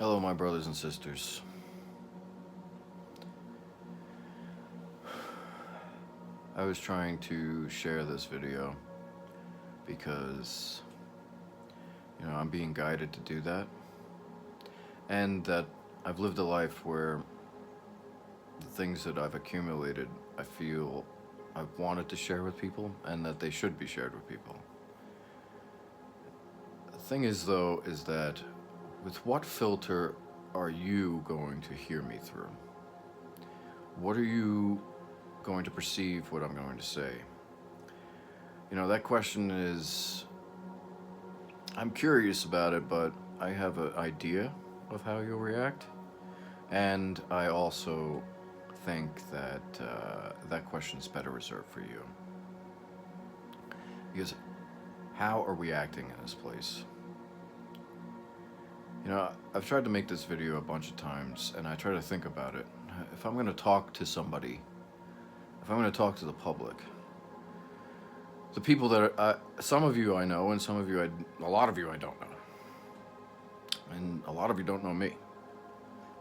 Hello, my brothers and sisters. I was trying to share this video because, I'm being guided to do that, and that I've lived a life where the things that I've accumulated, I feel I've wanted to share with people, and that they should be shared with people. The thing is, though, is that with what filter are you going to hear me through? What are you going to perceive what I'm going to say? That question is, I'm curious about it, but I have an idea of how you'll react. And I also think that that question's better reserved for you. Because how are we acting in this place? I've tried to make this video a bunch of times, and I try to think about it. If I'm going to talk to somebody, if I'm going to talk to the public, the people that are, some of you I know, and some of you, a lot of you I don't know. And a lot of you don't know me.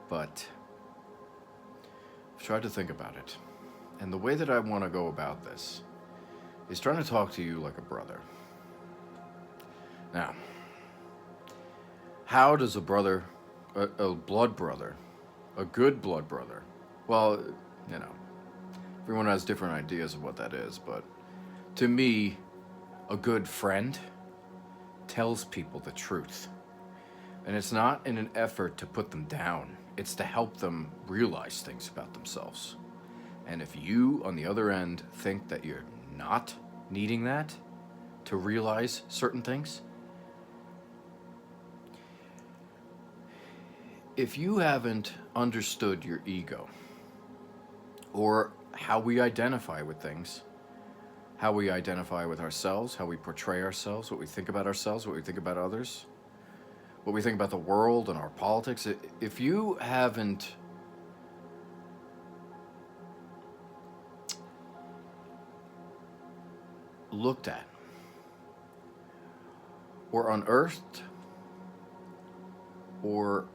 But I've tried to think about it. And the way that I want to go about this is trying to talk to you like a brother. Now, how does a brother, a blood brother, a good blood brother, well, everyone has different ideas of what that is, but to me, a good friend tells people the truth. And it's not in an effort to put them down. It's to help them realize things about themselves. And if you, on the other end, think that you're not needing that to realize certain things, if you haven't understood your ego, or how we identify with things, how we identify with ourselves, how we portray ourselves, what we think about ourselves, what we think about others, what we think about the world and our politics, if you haven't looked at or unearthed, or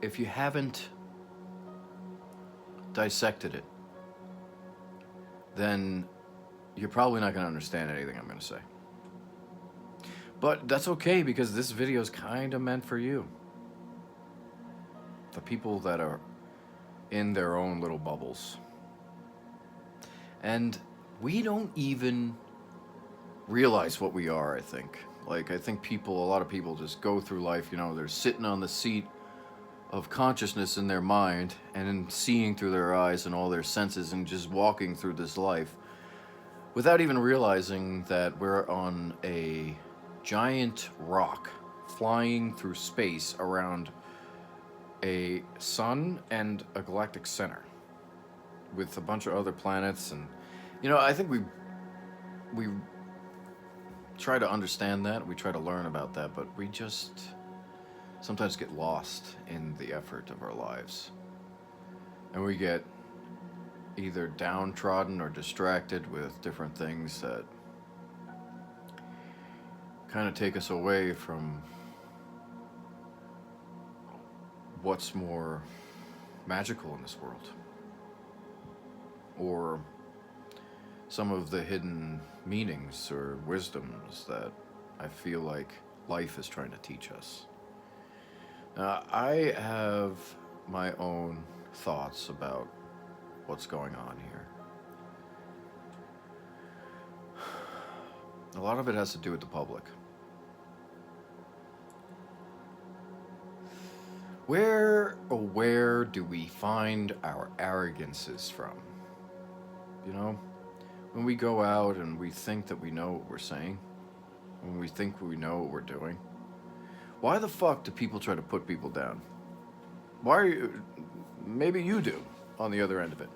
if you haven't dissected it, then you're probably not going to understand anything I'm going to say. But that's okay, because this video is kind of meant for you. The people that are in their own little bubbles. And we don't even realize what we are, I think. I think a lot of people just go through life, they're sitting on the seat of consciousness in their mind, and then seeing through their eyes and all their senses, and just walking through this life without even realizing that we're on a giant rock flying through space around a sun and a galactic center with a bunch of other planets. And I think we try to understand that, we try to learn about that, but we just sometimes get lost in the effort of our lives, and we get either downtrodden or distracted with different things that kind of take us away from what's more magical in this world, or some of the hidden meanings or wisdoms that I feel like life is trying to teach us. I have my own thoughts about what's going on here. A lot of it has to do with the public. Where do we find our arrogances from? When we go out and we think that we know what we're saying, when we think we know what we're doing, why the fuck do people try to put people down? Why are you? Maybe you do on the other end of it.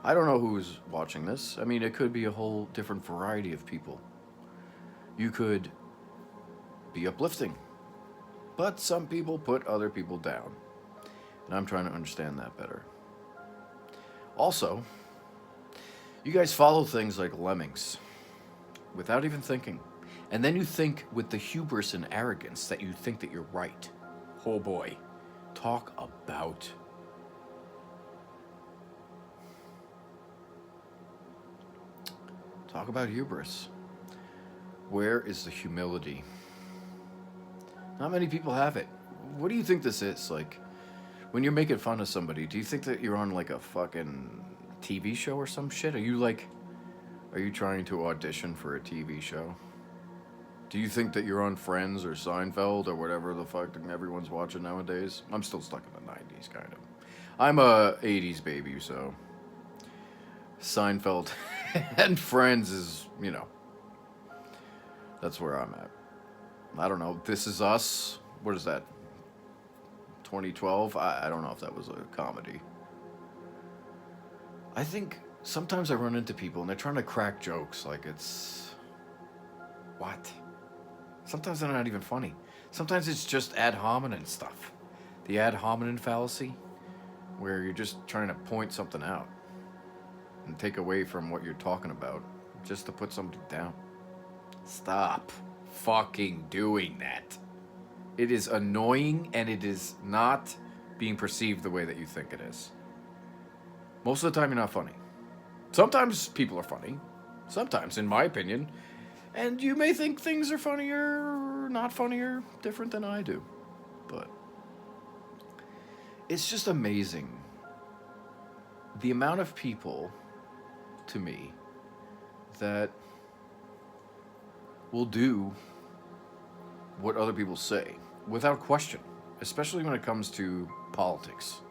I don't know who's watching this. I mean, it could be a whole different variety of people. You could be uplifting, but some people put other people down. And I'm trying to understand that better. Also, you guys follow things like lemmings without even thinking. And then you think with the hubris and arrogance that you think that you're right. Oh boy. Talk about hubris. Where is the humility? Not many people have it. What do you think this is? Like, when you're making fun of somebody, do you think that you're on like a fucking TV show or some shit? Are you trying to audition for a TV show? Do you think that you're on Friends or Seinfeld or whatever the fuck everyone's watching nowadays? I'm still stuck in the 90s, kind of. I'm a 80s baby, so Seinfeld and Friends is, that's where I'm at. I don't know. This Is Us. What is that? 2012? I don't know if that was a comedy. I think sometimes I run into people and they're trying to crack jokes like it's... What? Sometimes they're not even funny. Sometimes it's just ad hominem stuff. The ad hominem fallacy, where you're just trying to point something out and take away from what you're talking about just to put something down. Stop fucking doing that. It is annoying and it is not being perceived the way that you think it is. Most of the time, you're not funny. Sometimes people are funny. Sometimes, in my opinion. And you may think things are funnier, not funnier, different than I do. But it's just amazing. The amount of people, to me, that will do what other people say without question, especially when it comes to politics.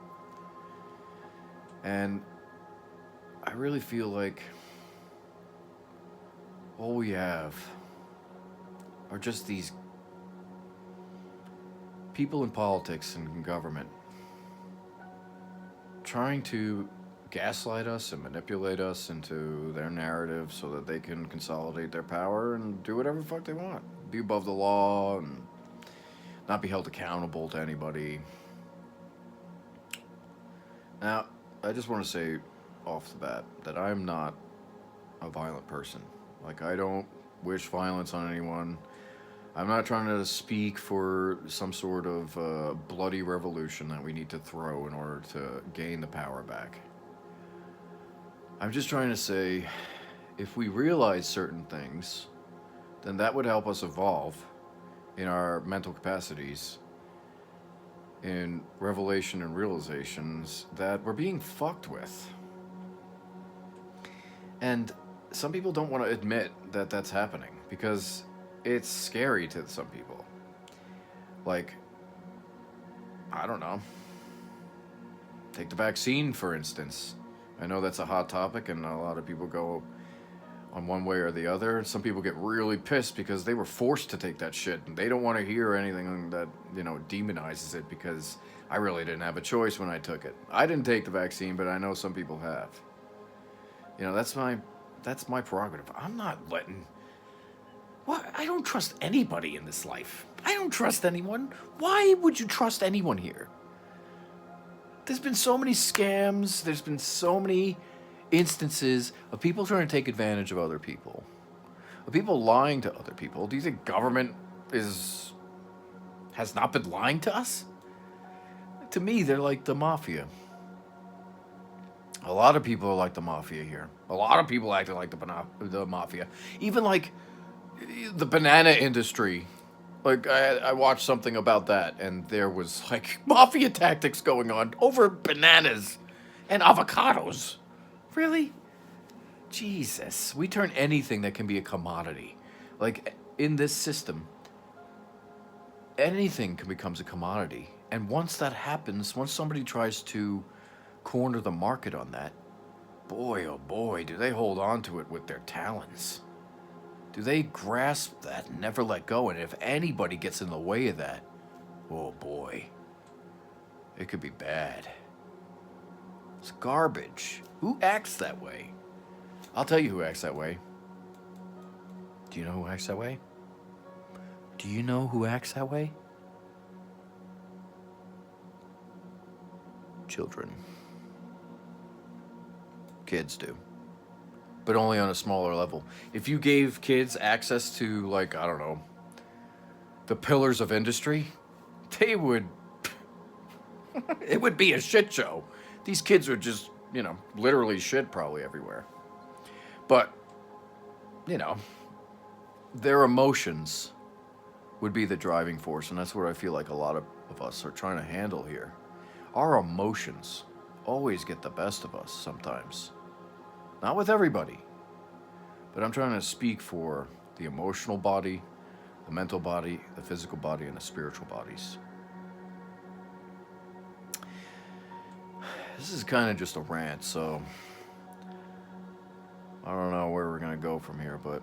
And I really feel like all we have are just these people in politics and in government trying to gaslight us and manipulate us into their narrative so that they can consolidate their power and do whatever the fuck they want. Be above the law and not be held accountable to anybody. Now, I just want to say off the bat that I'm not a violent person. Like, I don't wish violence on anyone. I'm not trying to speak for some sort of bloody revolution that we need to throw in order to gain the power back. I'm just trying to say, if we realize certain things, then that would help us evolve in our mental capacities, in revelation and realizations that we're being fucked with. And some people don't want to admit that that's happening because it's scary to some people. Like, I don't know. Take the vaccine, for instance. I know that's a hot topic and a lot of people go on one way or the other. Some people get really pissed because they were forced to take that shit and they don't want to hear anything that, demonizes it because I really didn't have a choice when I took it. I didn't take the vaccine, but I know some people have. That's my prerogative. I'm not letting... What? I don't trust anybody in this life. I don't trust anyone. Why would you trust anyone here? There's been so many scams. There's been so many instances of people trying to take advantage of other people. Of people lying to other people. Do you think government has not been lying to us? To me, they're like the mafia. A lot of people are like the mafia here. A lot of people acting like the mafia. Even like the banana industry. Like, I watched something about that, and there was, like, mafia tactics going on over bananas and avocados. Really? Jesus. We turn anything that can be a commodity. Like, in this system, anything becomes a commodity. And once that happens, once somebody tries to corner the market on that, boy, oh boy, do they hold on to it with their talons. Do they grasp that and never let go? And if anybody gets in the way of that, oh boy, it could be bad. It's garbage. Who acts that way? I'll tell you who acts that way. Do you know who acts that way? Do you know who acts that way? Children. Kids do. But only on a smaller level. If you gave kids access to, like, I don't know, the pillars of industry, they would It would be a shit show. These kids would just, literally shit probably everywhere. But, you know, their emotions would be the driving force, and that's what I feel like a lot of us are trying to handle here. Our emotions always get the best of us sometimes. Not with everybody, but I'm trying to speak for the emotional body, the mental body, the physical body, and the spiritual bodies. This is kind of just a rant, so I don't know where we're going to go from here, but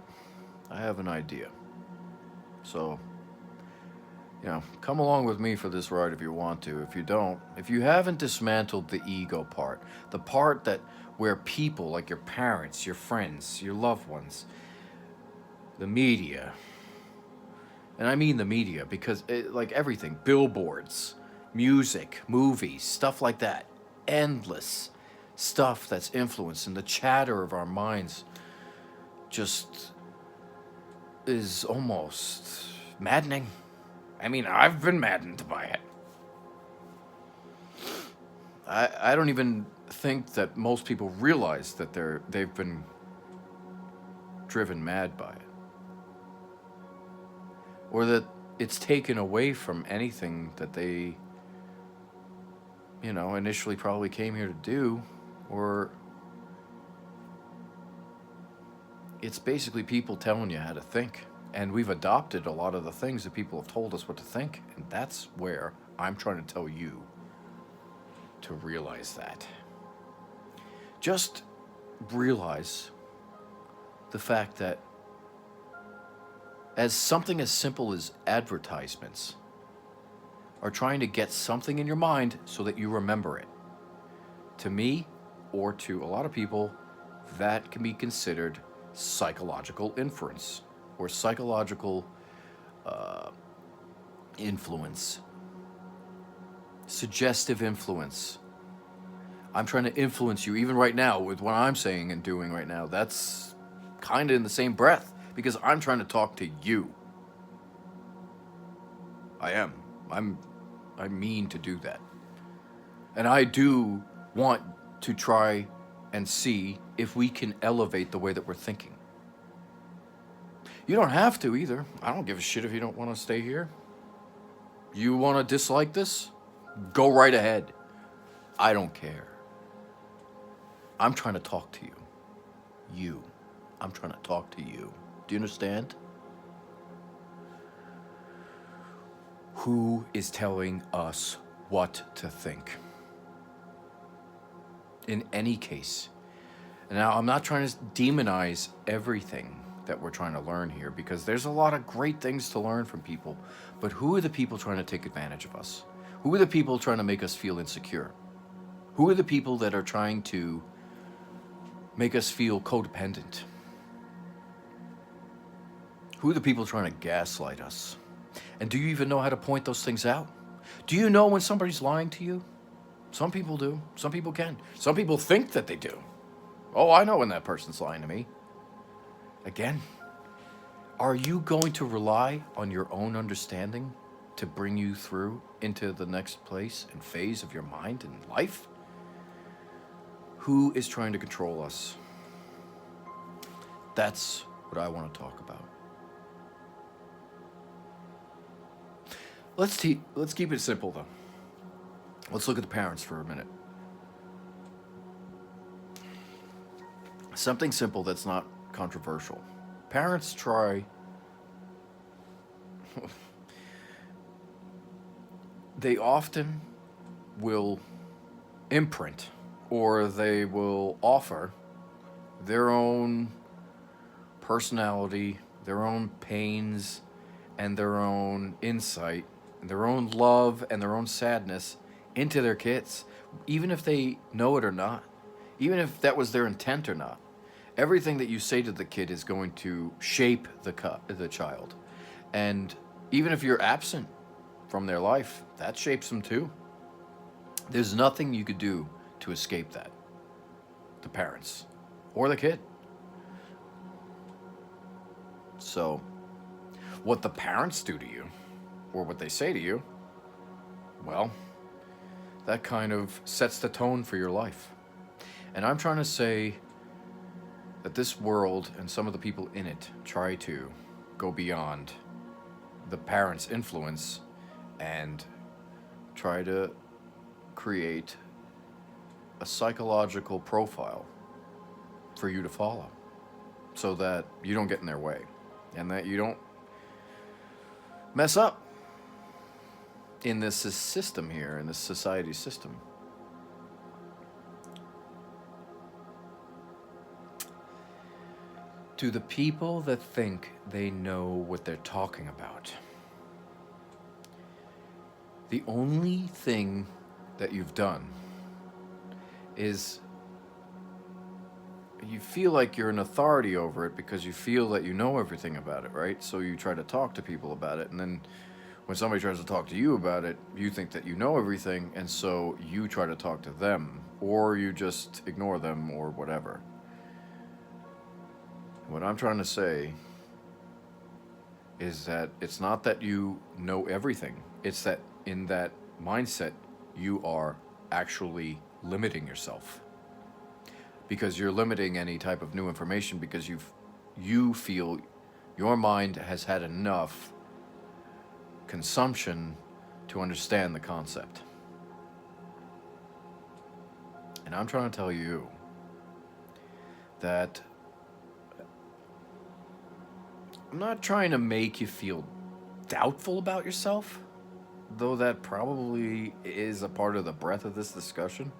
I have an idea. So, come along with me for this ride if you want to. If you don't, if you haven't dismantled the ego part, the part that where people like your parents, your friends, your loved ones, the media, and I mean the media because like everything, billboards, music, movies, stuff like that, endless stuff that's influencing the chatter of our minds just is almost maddening. I mean, I've been maddened by it. I don't even think that most people realize that they've been driven mad by it. Or that it's taken away from anything that they, initially probably came here to do. Or it's basically people telling you how to think. And we've adopted a lot of the things that people have told us what to think. And that's where I'm trying to tell you to realize that. Just realize the fact that as something as simple as advertisements are trying to get something in your mind so that you remember it. To me, or to a lot of people, that can be considered psychological inference or psychological influence, suggestive influence. I'm trying to influence you even right now with what I'm saying and doing right now. That's kind of in the same breath because I'm trying to talk to you. I am. I mean to do that. And I do want to try and see if we can elevate the way that we're thinking. You don't have to either. I don't give a shit if you don't want to stay here. You want to dislike this? Go right ahead. I don't care. I'm trying to talk to you. I'm trying to talk to you. Do you understand? Who is telling us what to think? In any case. Now, I'm not trying to demonize everything that we're trying to learn here because there's a lot of great things to learn from people. But who are the people trying to take advantage of us? Who are the people trying to make us feel insecure? Who are the people that are trying to make us feel codependent? Who are the people trying to gaslight us? And do you even know how to point those things out? Do you know when somebody's lying to you? Some people do. Some people can. Some people think that they do. Oh, I know when that person's lying to me. Again, are you going to rely on your own understanding to bring you through into the next place and phase of your mind and life? Who is trying to control us? That's what I want to talk about. Let's keep it simple, though. Let's look at the parents for a minute. Something simple that's not controversial. Parents try... they often will imprint or they will offer their own personality, their own pains, and their own insight, and their own love and their own sadness into their kids, even if they know it or not, even if that was their intent or not. Everything that you say to the kid is going to shape the child. And even if you're absent from their life, that shapes them too. There's nothing you could do to escape that. The parents or the kid. So, what the parents do to you, or what they say to you, well, that kind of sets the tone for your life. And I'm trying to say that this world and some of the people in it try to go beyond the parents' influence and try to create a psychological profile for you to follow so that you don't get in their way and that you don't mess up in this system here, in this society system. To the people that think they know what they're talking about, the only thing that you've done is you feel like you're an authority over it because you feel that you know everything about it, right? So you try to talk to people about it, and then when somebody tries to talk to you about it, you think that you know everything, and so you try to talk to them, or you just ignore them, or whatever. What I'm trying to say is that it's not that you know everything, it's that in that mindset, you are actually limiting yourself. Because you're limiting any type of new information because you feel your mind has had enough consumption to understand the concept. And I'm trying to tell you that I'm not trying to make you feel doubtful about yourself, though that probably is a part of the breadth of this discussion.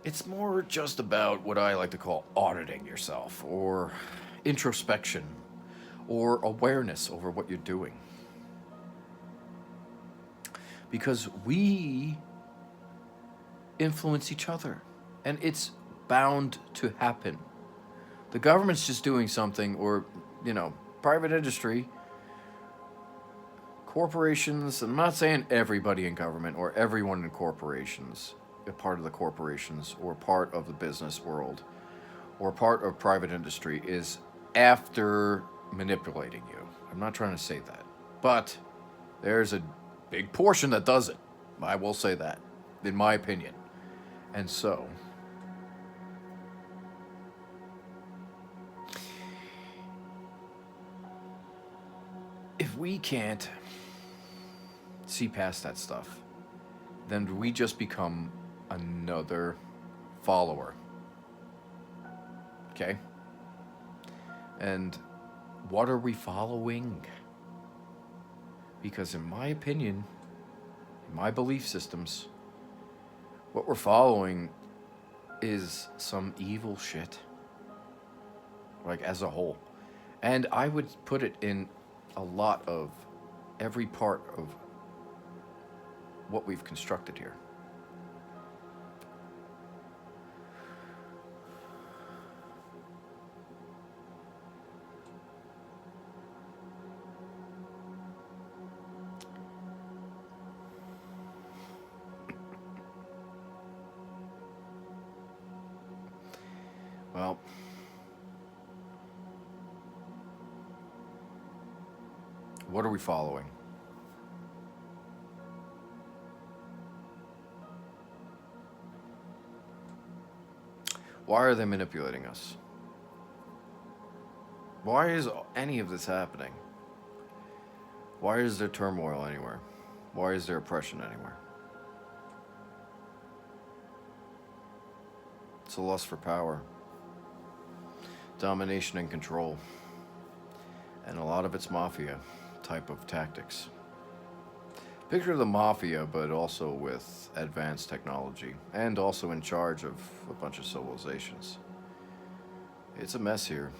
It's more just about what I like to call auditing yourself, or introspection, or awareness over what you're doing. Because we influence each other, and it's bound to happen. The government's just doing something, or, private industry, corporations. I'm not saying everybody in government or everyone in corporations, a part of the corporations or part of the business world or part of private industry is after manipulating you. I'm not trying to say that. But there's a big portion that does it. I will say that, in my opinion. And so, if we can't see past that stuff, then we just become another follower. Okay? And what are we following? Because in my opinion, in my belief systems, what we're following is some evil shit. Like, as a whole. And I would put it in a lot of every part of what we've constructed here. Well, what are we following? Why are they manipulating us? Why is any of this happening? Why is there turmoil anywhere? Why is there oppression anywhere? It's a lust for power, domination and control, and a lot of it's mafia type of tactics. Picture the mafia, but also with advanced technology, and also in charge of a bunch of civilizations. It's a mess here.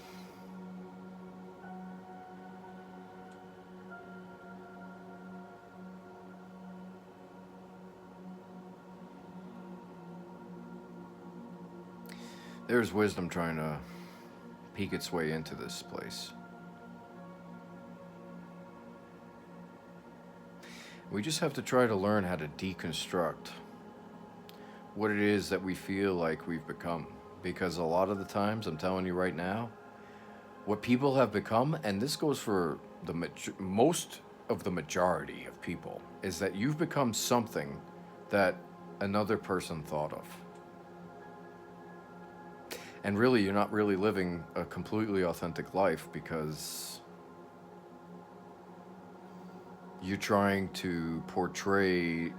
There's wisdom trying to peek its way into this place. We just have to try to learn how to deconstruct what it is that we feel like we've become. Because a lot of the times, I'm telling you right now, what people have become, and this goes for most of the majority of people, is that you've become something that another person thought of. And really, you're not really living a completely authentic life because you're trying to portray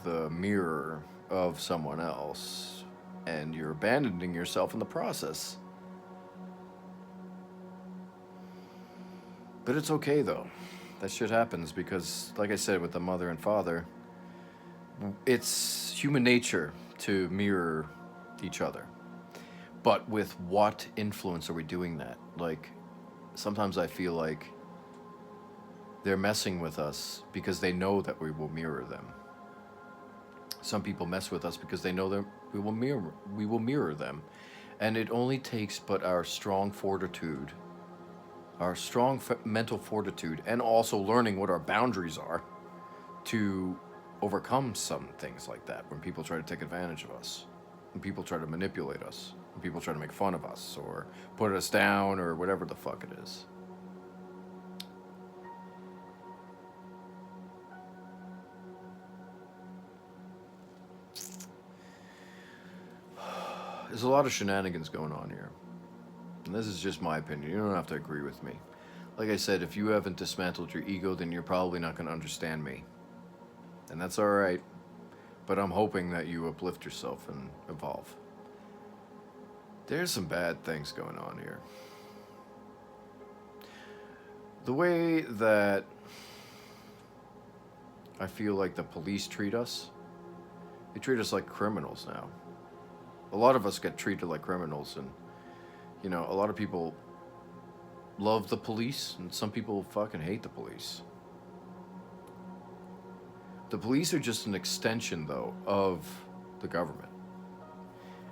the mirror of someone else, and you're abandoning yourself in the process. But it's okay though. That shit happens because, like I said, with the mother and father, it's human nature to mirror each other. But with what influence are we doing that? Like, sometimes I feel like they're messing with us because they know that we will mirror them. Some people mess with us because they know that we will mirror them. And it only takes but our strong fortitude, our strong mental fortitude, and also learning what our boundaries are to overcome some things like that when people try to take advantage of us, when people try to manipulate us, when people try to make fun of us or put us down or whatever the fuck it is. There's a lot of shenanigans going on here. And this is just my opinion. You don't have to agree with me. Like I said, if you haven't dismantled your ego, then you're probably not going to understand me. And that's alright. But I'm hoping that you uplift yourself and evolve. There's some bad things going on here. The way that I feel like the police treat us, they treat us like criminals now. A lot of us get treated like criminals, and you know, a lot of people love the police, and some people fucking hate the police. The police are just an extension, though, of the government.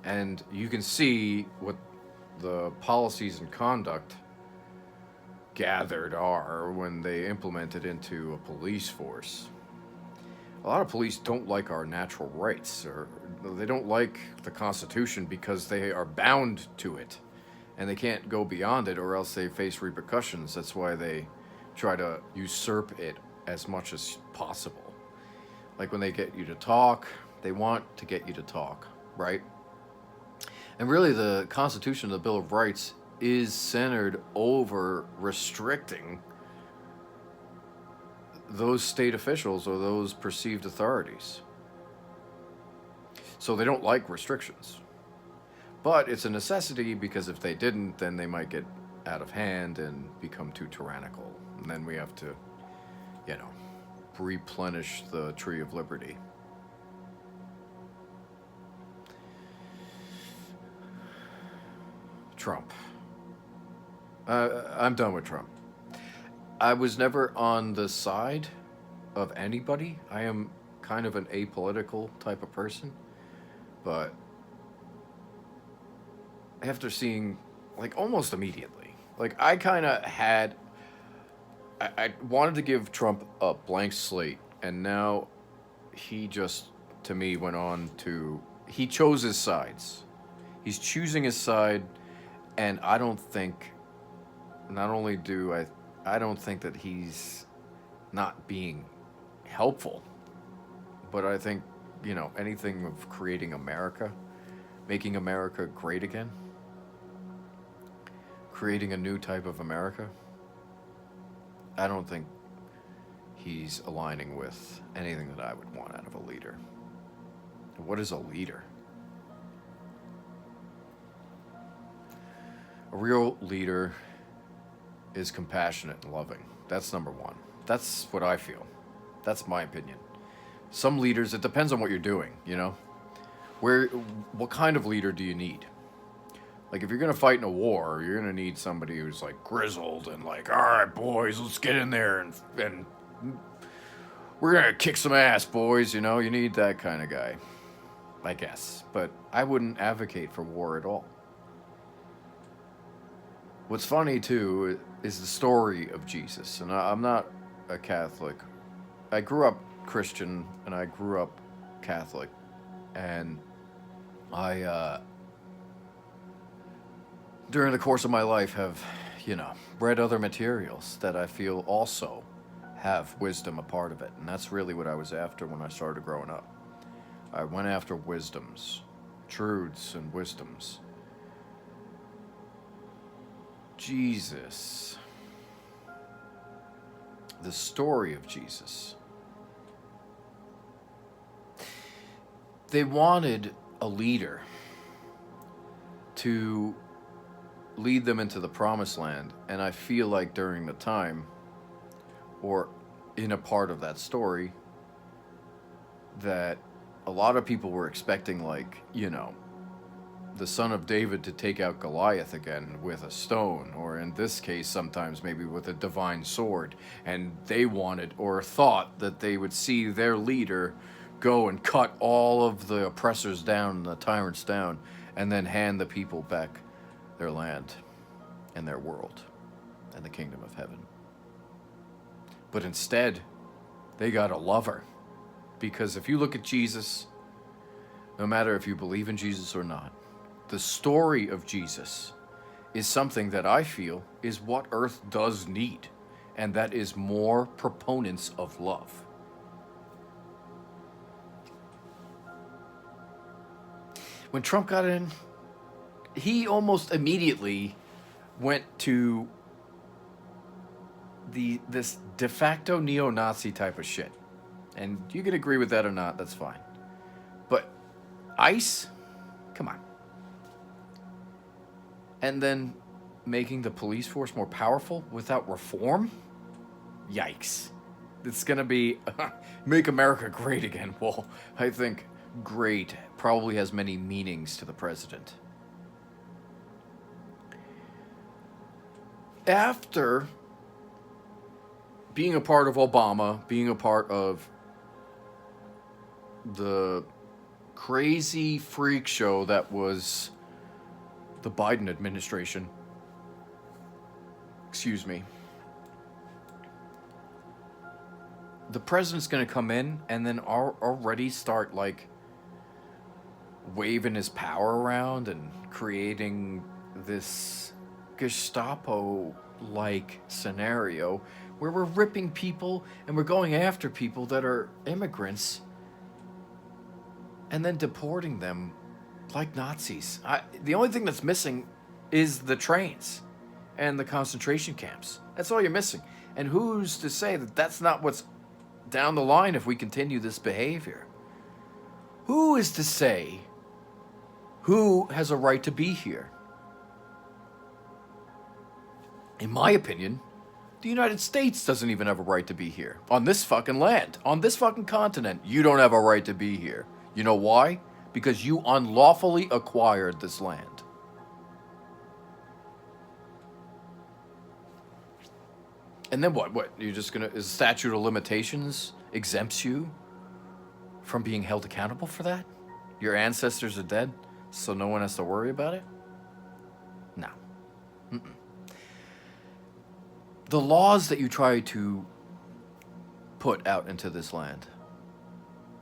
And you can see what the policies and conduct gathered are when they implement it into a police force. A lot of police don't like our natural rights, or they don't like the Constitution because they are bound to it. And they can't go beyond it or else they face repercussions. That's why they try to usurp it as much as possible. Like when they get you to talk, they want to get you to talk, right? And really the Constitution, the Bill of Rights, is centered over restricting those state officials or those perceived authorities. So they don't like restrictions. But it's a necessity because if they didn't, then they might get out of hand and become too tyrannical. And then we have to, you know, replenish the Tree of Liberty. Trump. I'm done with Trump. I was never on the side of anybody. I am kind of an apolitical type of person. But after seeing, like, almost immediately, like, I kind of had, I wanted to give Trump a blank slate, and now he just, to me, went on to, he chose his sides. He's choosing his side, and I don't think, not only do I don't think that he's not being helpful, but I think, you know, anything of creating America, making America great again, creating a new type of America, I don't think he's aligning with anything that I would want out of a leader. What is a leader? A real leader is compassionate and loving. That's number one. That's what I feel. That's my opinion. Some leaders, it depends on what you're doing, you know? What kind of leader do you need? Like, if you're going to fight in a war, you're going to need somebody who's, like, grizzled and, like, all right, boys, let's get in there and we're going to kick some ass, boys, you know? You need that kind of guy, I guess. But I wouldn't advocate for war at all. What's funny, too, is the story of Jesus. And I'm not a Catholic. I grew up Christian, and I grew up Catholic. And I, during the course of my life, have, you know, read other materials that I feel also have wisdom a part of it. And that's really what I was after when I started growing up. I went after wisdoms, truths and wisdoms. Jesus. The story of Jesus. They wanted a leader to lead them into the promised land, and I feel like during the time, or in a part of that story, that a lot of people were expecting, like, you know, the son of David to take out Goliath again with a stone, or in this case, sometimes maybe with a divine sword. And they wanted or thought that they would see their leader go and cut all of the oppressors down, the tyrants down, and then hand the people back their land and their world and the kingdom of heaven. But instead, they got a lover. Because if you look at Jesus, no matter if you believe in Jesus or not, the story of Jesus is something that I feel is what Earth does need, and that is more proponents of love. When Trump got in, he almost immediately went to this de facto neo-Nazi type of shit. And you can agree with that or not, that's fine. But ICE? Come on. And then making the police force more powerful without reform? Yikes. It's going to be make America great again. Well, I think great probably has many meanings to the president. After being a part of Obama, being a part of the crazy freak show that was the Biden administration, excuse me, the president's going to come in and then already start, like, waving his power around and creating this Gestapo-like scenario where we're ripping people and we're going after people that are immigrants and then deporting them like Nazis. The only thing that's missing is the trains and the concentration camps. That's all you're missing. And who's to say that that's not what's down the line if we continue this behavior? Who is to say who has a right to be here? In my opinion, the United States doesn't even have a right to be here. On this fucking land, on this fucking continent, you don't have a right to be here. You know why? Because you unlawfully acquired this land. And then what? What? You're just gonna... Is statute of limitations exempts you from being held accountable for that? Your ancestors are dead, so no one has to worry about it? No. Mm-mm. The laws that you try to put out into this land,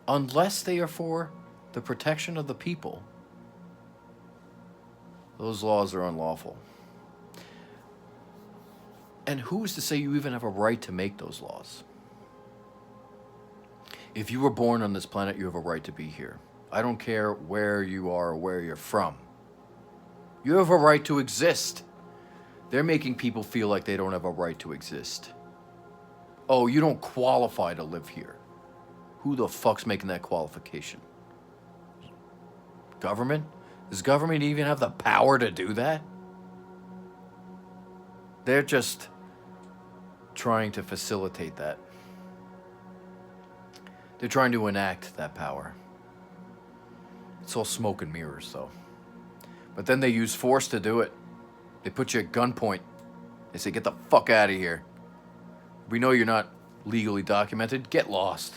unless they are for the protection of the people, those laws are unlawful. And who's to say you even have a right to make those laws? If you were born on this planet, you have a right to be here. I don't care where you are or where you're from. You have a right to exist. They're making people feel like they don't have a right to exist. Oh, you don't qualify to live here. Who the fuck's making that qualification? Government? Does government even have the power to do that? They're just trying to facilitate that. They're trying to enact that power. It's all smoke and mirrors, though. But then they use force to do it. They put you at gunpoint. They say, get the fuck out of here. We know you're not legally documented. Get lost.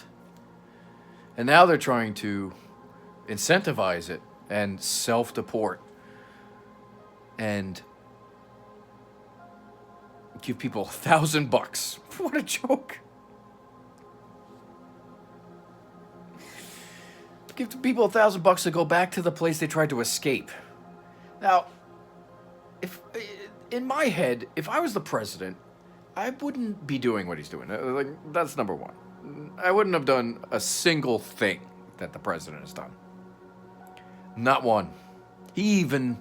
And now they're trying to incentivize it and self-deport and give people $1,000. What a joke. Give people $1,000 to go back to the place they tried to escape. Now, if in my head, if I was the president, I wouldn't be doing what he's doing. Like, that's number one. I wouldn't have done a single thing that the president has done. Not one. He even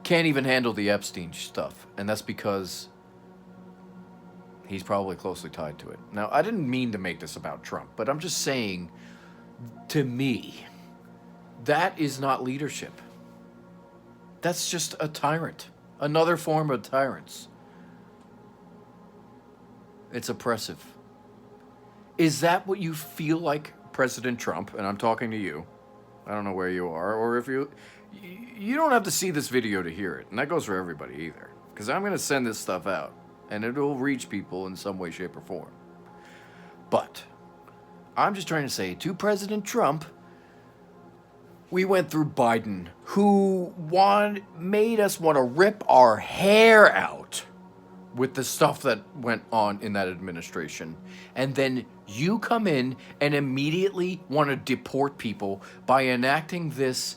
can't even handle the Epstein stuff, and that's because he's probably closely tied to it. Now, I didn't mean to make this about Trump, but I'm just saying, to me, that is not leadership. That's just a tyrant. Another form of tyrants. It's oppressive. Is that what you feel like President Trump, and I'm talking to you, I don't know where you are, or if you don't have to see this video to hear it, and that goes for everybody either, because I'm going to send this stuff out, and it will reach people in some way, shape, or form. But I'm just trying to say, to President Trump, we went through Biden, who made us want to rip our hair out with the stuff that went on in that administration. And then you come in and immediately want to deport people by enacting this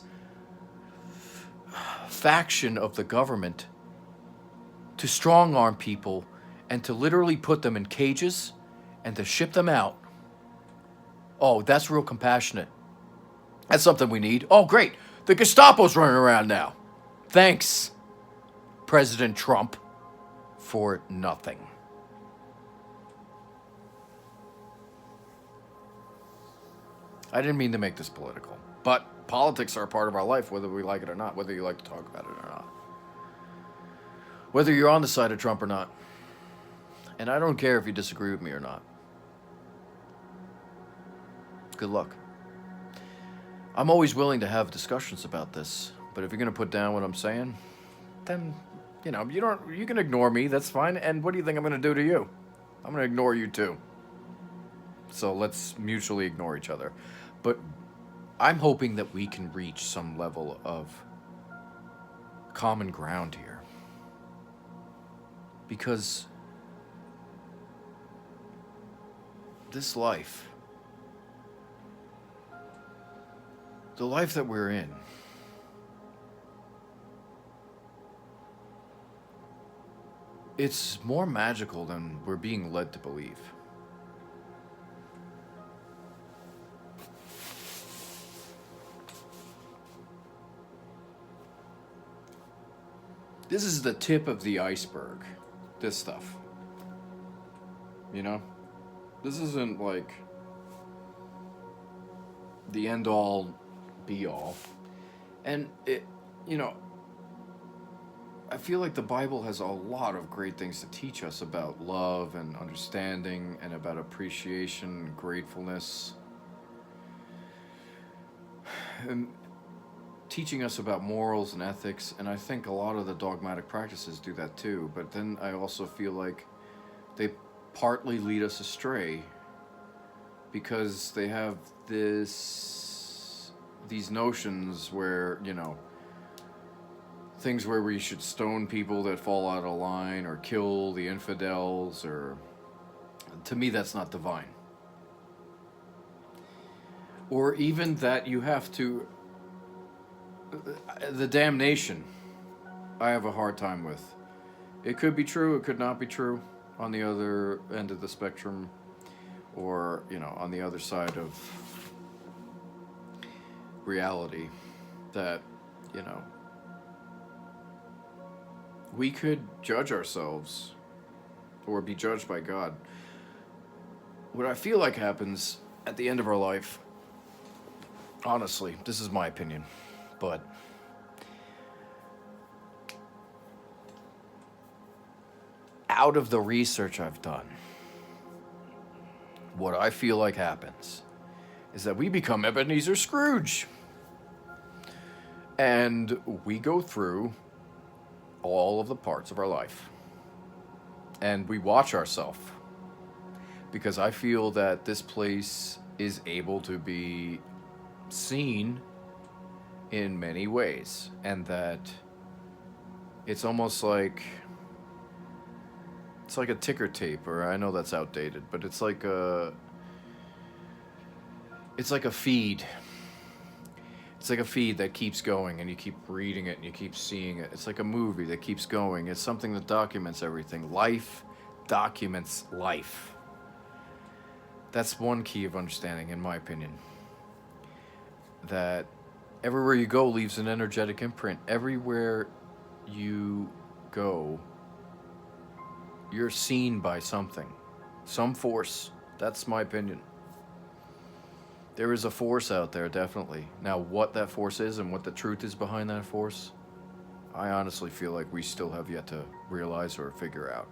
faction of the government to strong-arm people and to literally put them in cages and to ship them out. Oh, that's real compassionate. That's something we need. Oh, great. The Gestapo's running around now. Thanks, President Trump, for nothing. I didn't mean to make this political, but politics are a part of our life, whether we like it or not, whether you like to talk about it or not. Whether you're on the side of Trump or not. And I don't care if you disagree with me or not. Good luck. I'm always willing to have discussions about this, but if you're going to put down what I'm saying, then, you can ignore me, that's fine, and what do you think I'm going to do to you? I'm going to ignore you too. So let's mutually ignore each other. But I'm hoping that we can reach some level of common ground here. Because this life, the life that we're in, it's more magical than we're being led to believe. This is the tip of the iceberg, this stuff. This isn't like the end all be all. And I feel like the Bible has a lot of great things to teach us about love and understanding and about appreciation and gratefulness. And teaching us about morals and ethics, and I think a lot of the dogmatic practices do that too. But then I also feel like they partly lead us astray because they have these notions where, things where we should stone people that fall out of line or kill the infidels, or to me that's not divine. Or even that you have to, the damnation, I have a hard time with. It could be true, it could not be true on the other end of the spectrum, or, on the other side of reality, that, we could judge ourselves or be judged by God. What I feel like happens at the end of our life, honestly, this is my opinion, but out of the research I've done, what I feel like happens is that we become Ebenezer Scrooge. And we go through all of the parts of our life. And we watch ourselves. Because I feel that this place is able to be seen in many ways. And that it's almost like, it's like a ticker tape, or I know that's outdated, but it's like a feed. It's like a feed that keeps going, and you keep reading it, and you keep seeing it. It's like a movie that keeps going. It's something that documents everything. Life documents life. That's one key of understanding, in my opinion. that everywhere you go leaves an energetic imprint. Everywhere you go, you're seen by something, some force. That's my opinion. There is a force out there, definitely. Now, what that force is and what the truth is behind that force, I honestly feel like we still have yet to realize or figure out.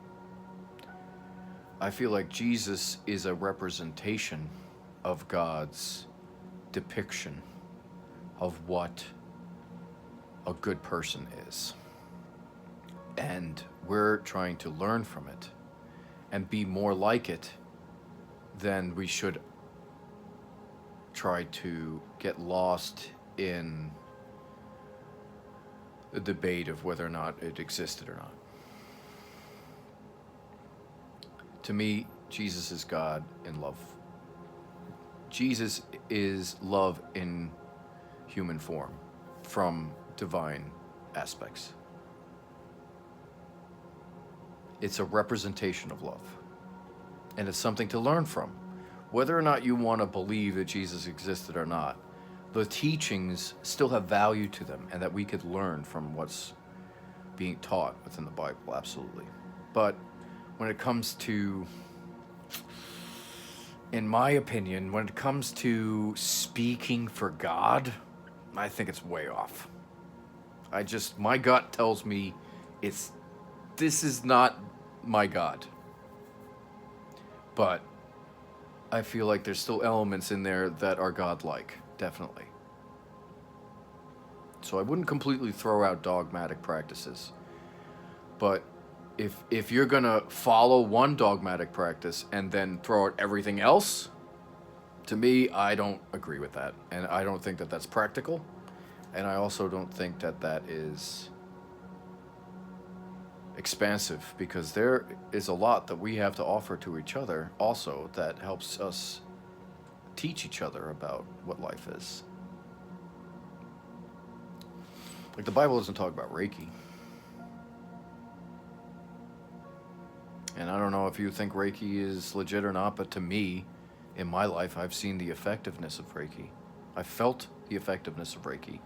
I feel like Jesus is a representation of God's depiction of what a good person is. And we're trying to learn from it and be more like it than we should try to get lost in the debate of whether or not it existed or not. To me, Jesus is God in love. Jesus is love in human form from divine aspects. It's a representation of love. And it's something to learn from. Whether or not you want to believe that Jesus existed or not, the teachings still have value to them and that we could learn from what's being taught within the Bible, absolutely. But when it comes to, in my opinion, when it comes to speaking for God, I think it's way off. My gut tells me this is not my God. But I feel like there's still elements in there that are godlike, definitely. So I wouldn't completely throw out dogmatic practices. But if you're gonna follow one dogmatic practice and then throw out everything else, to me, I don't agree with that. And I don't think that that's practical. And I also don't think that that is expansive, because there is a lot that we have to offer to each other also that helps us teach each other about what life is. Like, the Bible doesn't talk about Reiki. And I don't know if you think Reiki is legit or not, but to me, in my life, I've seen the effectiveness of Reiki. I felt the effectiveness of Reiki.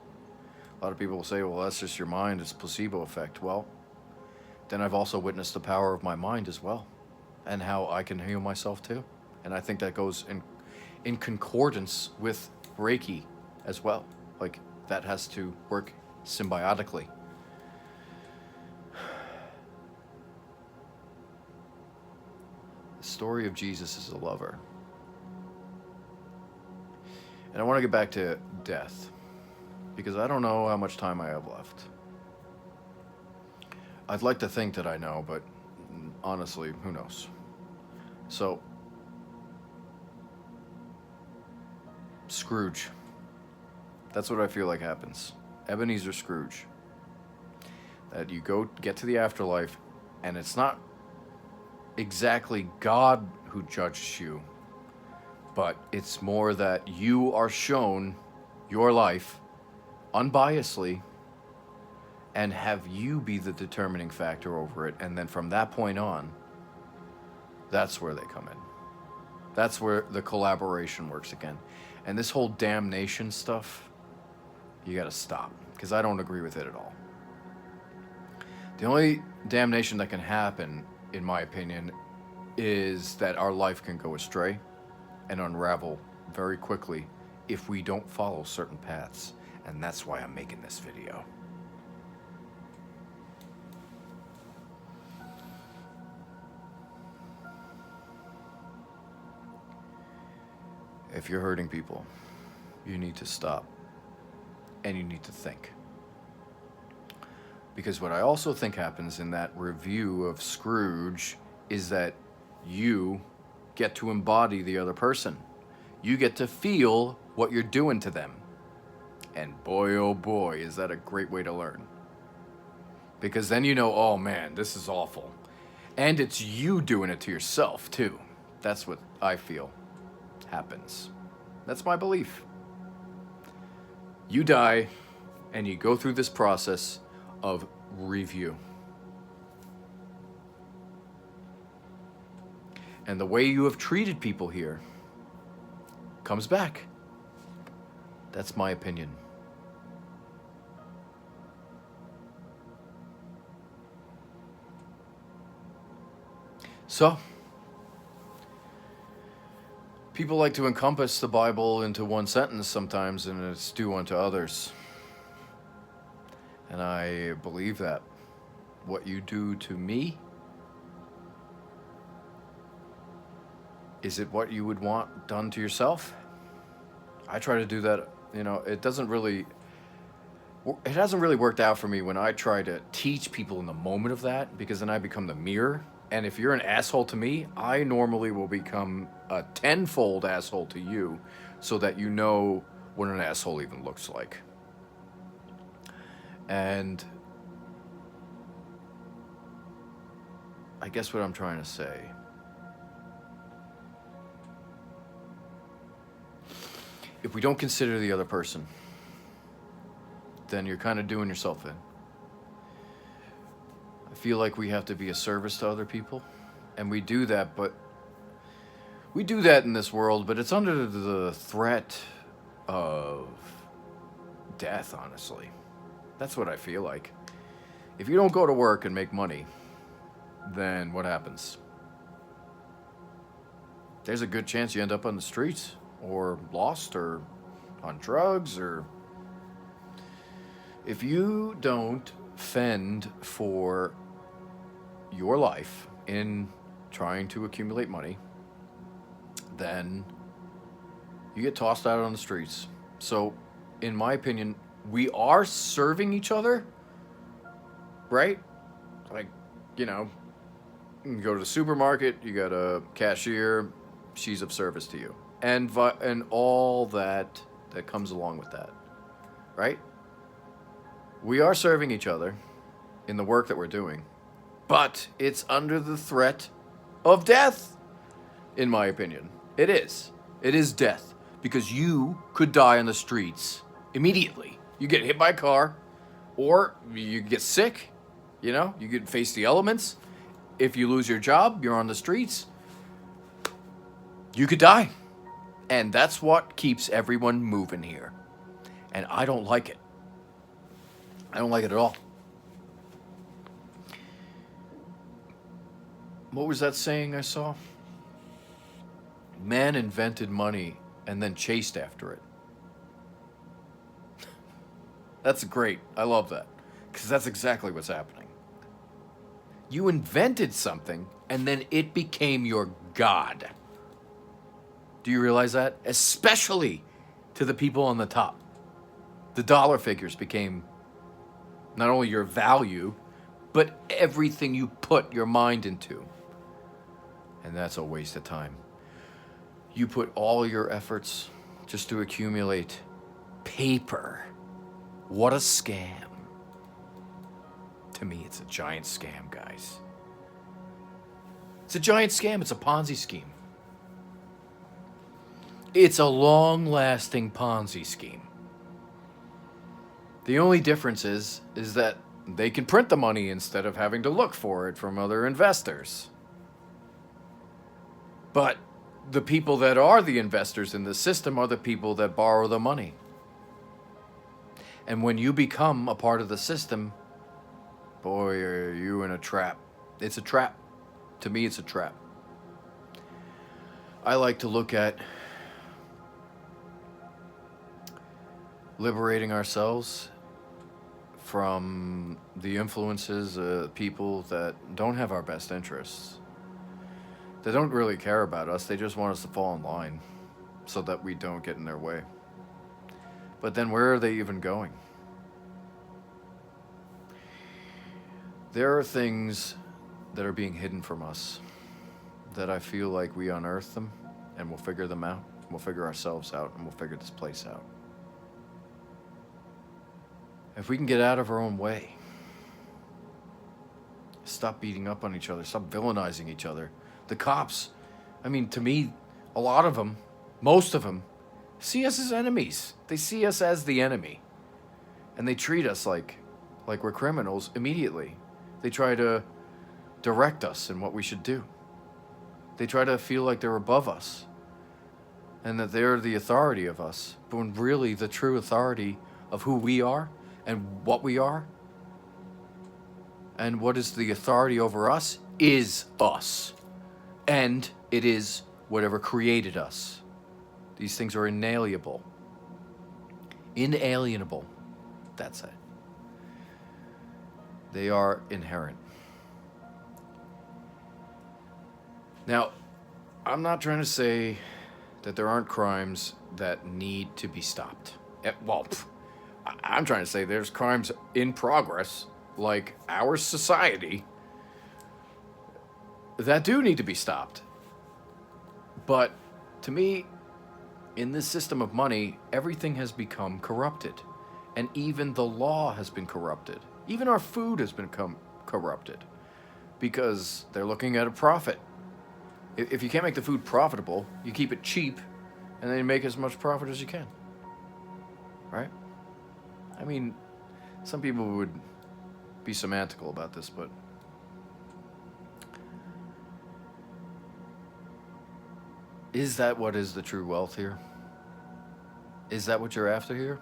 A lot of people will say, well, that's just your mind, it's placebo effect. Well, then I've also witnessed the power of my mind as well, and how I can heal myself too. And I think that goes in concordance with Reiki as well. Like, that has to work symbiotically. The story of Jesus as a lover. And I want to get back to death, because I don't know how much time I have left. I'd like to think that I know, but honestly, who knows? So, Scrooge. That's what I feel like happens. Ebenezer Scrooge. That you get to the afterlife, and it's not exactly God who judges you, but it's more that you are shown your life unbiasedly, and have you be the determining factor over it. And then from that point on, that's where they come in. That's where the collaboration works again. And this whole damnation stuff, you gotta stop, because I don't agree with it at all. The only damnation that can happen, in my opinion, is that our life can go astray and unravel very quickly if we don't follow certain paths. And that's why I'm making this video. If you're hurting people, you need to stop, and you need to think. Because what I also think happens in that review of Scrooge is that you get to embody the other person. You get to feel what you're doing to them. And boy, oh boy, is that a great way to learn. Because then you know, oh man, this is awful. And it's you doing it to yourself too. That's what I feel happens. That's my belief. You die, and you go through this process of review. And the way you have treated people here comes back. That's my opinion. So, people like to encompass the Bible into one sentence sometimes, and it's do unto others. And I believe that. What you do to me, is it what you would want done to yourself? I try to do that. It hasn't really worked out for me when I try to teach people in the moment of that, because then I become the mirror. And if you're an asshole to me, I normally will become a tenfold asshole to you, so that you know what an asshole even looks like. And I guess what I'm trying to say, if we don't consider the other person, then you're kind of doing yourself in. I feel like we have to be a service to other people, and we do that, but we do that in this world, but it's under the threat of death, honestly. That's what I feel like. If you don't go to work and make money, then what happens? There's a good chance you end up on the streets, or lost, or on drugs, or... If you don't fend for your life in trying to accumulate money, then you get tossed out on the streets. So, in my opinion, we are serving each other, right? Like, you go to the supermarket, you got a cashier, she's of service to you. And all that comes along with that, right? We are serving each other in the work that we're doing, but it's under the threat of death, in my opinion. It is. It is death, because you could die on the streets immediately. You get hit by a car, or you get sick, you could face the elements. If you lose your job, you're on the streets. You could die. And that's what keeps everyone moving here. And I don't like it. I don't like it at all. What was that saying I saw? Man invented money and then chased after it. That's great. I love that. Because that's exactly what's happening. You invented something and then it became your god. Do you realize that? Especially to the people on the top. The dollar figures became not only your value, but everything you put your mind into. And that's a waste of time. You put all your efforts just to accumulate paper. What a scam. To me, it's a giant scam, guys. It's a giant scam. It's a Ponzi scheme. It's a long-lasting Ponzi scheme. The only difference is that they can print the money instead of having to look for it from other investors. But the people that are the investors in the system are the people that borrow the money. And when you become a part of the system, boy, are you in a trap. It's a trap. To me, it's a trap. I like to look at liberating ourselves from the influences of people that don't have our best interests. They don't really care about us. They just want us to fall in line so that we don't get in their way. But then where are they even going? There are things that are being hidden from us that I feel like we unearth them and we'll figure them out. We'll figure ourselves out and we'll figure this place out. If we can get out of our own way, stop beating up on each other, stop villainizing each other. The cops, I mean, to me, a lot of them, most of them, see us as enemies. They see us as the enemy. And they treat us like we're criminals immediately. They try to direct us in what we should do. They try to feel like they're above us. and that they're the authority of us. But when really the true authority of who we are and what we are and what is the authority over us is us. And it is whatever created us. These things are inalienable. Inalienable. That's it. They are inherent. Now, I'm not trying to say that there aren't crimes that need to be stopped. Well, I'm trying to say there's crimes in progress, like our society, that do need to be stopped. But to me, in this system of money, everything has become corrupted. And even the law has been corrupted. Even our food has become corrupted. Because they're looking at a profit. If you can't make the food profitable, you keep it cheap, and then you make as much profit as you can. Right? I mean, some people would be semantical about this, but is that what is the true wealth here? Is that what you're after here?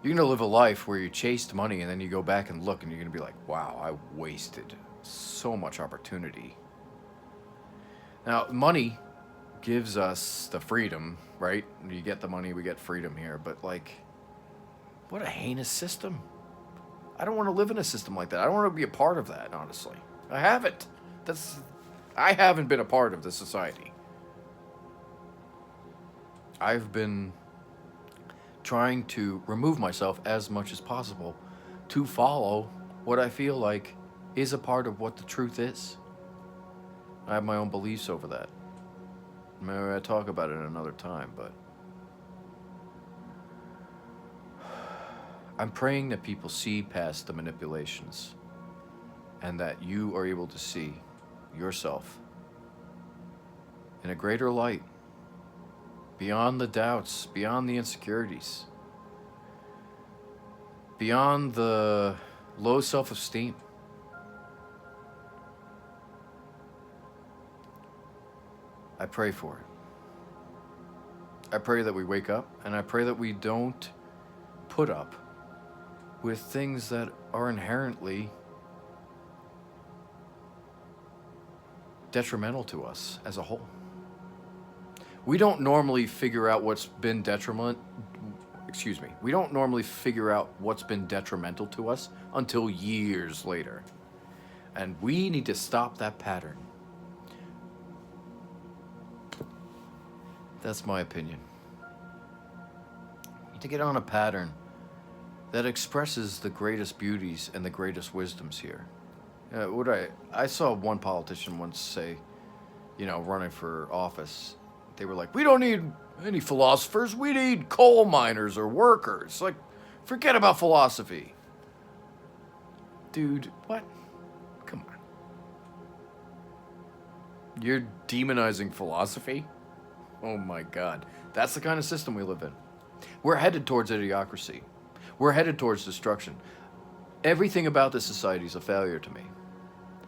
You're going to live a life where you chased money and then you go back and look and you're going to be like, wow, I wasted so much opportunity. Now, money gives us the freedom, right? You get the money, we get freedom here. But, like, what a heinous system. I don't want to live in a system like that. I don't want to be a part of that, honestly. I haven't. I haven't been a part of this society. I've been trying to remove myself as much as possible to follow what I feel like is a part of what the truth is. I have my own beliefs over that. Maybe I talk about it another time, but I'm praying that people see past the manipulations and that you are able to see yourself in a greater light, beyond the doubts, beyond the insecurities, beyond the low self-esteem. I pray for it. I pray that we wake up, and I pray that we don't put up with things that are inherently detrimental to us as a whole. We don't normally figure out what's been we don't normally figure out what's been detrimental to us until years later. And we need to stop that pattern. That's my opinion. You need to get on a pattern that expresses the greatest beauties and the greatest wisdoms here. I saw one politician once say, running for office, they were like, we don't need any philosophers, we need coal miners or workers. Like, forget about philosophy. Dude, what? Come on. You're demonizing philosophy? Oh my God. That's the kind of system we live in. We're headed towards idiocracy. We're headed towards destruction. Everything about this society is a failure to me.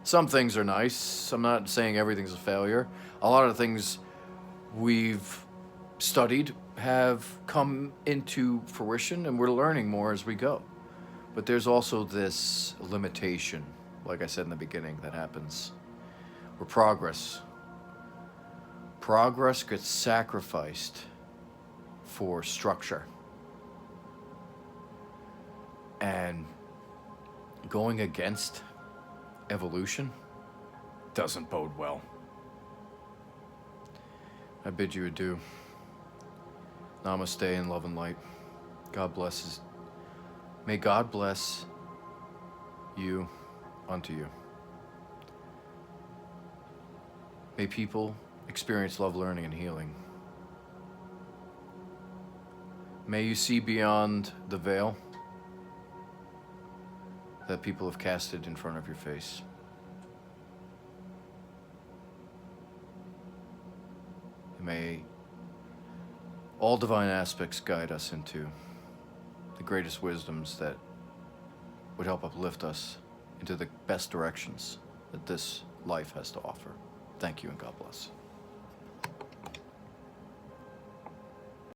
Some things are nice. I'm not saying everything's a failure. A lot of things we've studied have come into fruition, and we're learning more as we go. But there's also this limitation, like I said in the beginning, that happens where progress gets sacrificed for structure. And going against evolution doesn't bode well. I bid you adieu. Namaste in love and light. God blesses. May God bless you unto you. May people experience love, learning, and healing. May you see beyond the veil that people have casted in front of your face. May all divine aspects guide us into the greatest wisdoms that would help uplift us into the best directions that this life has to offer. Thank you, and God bless.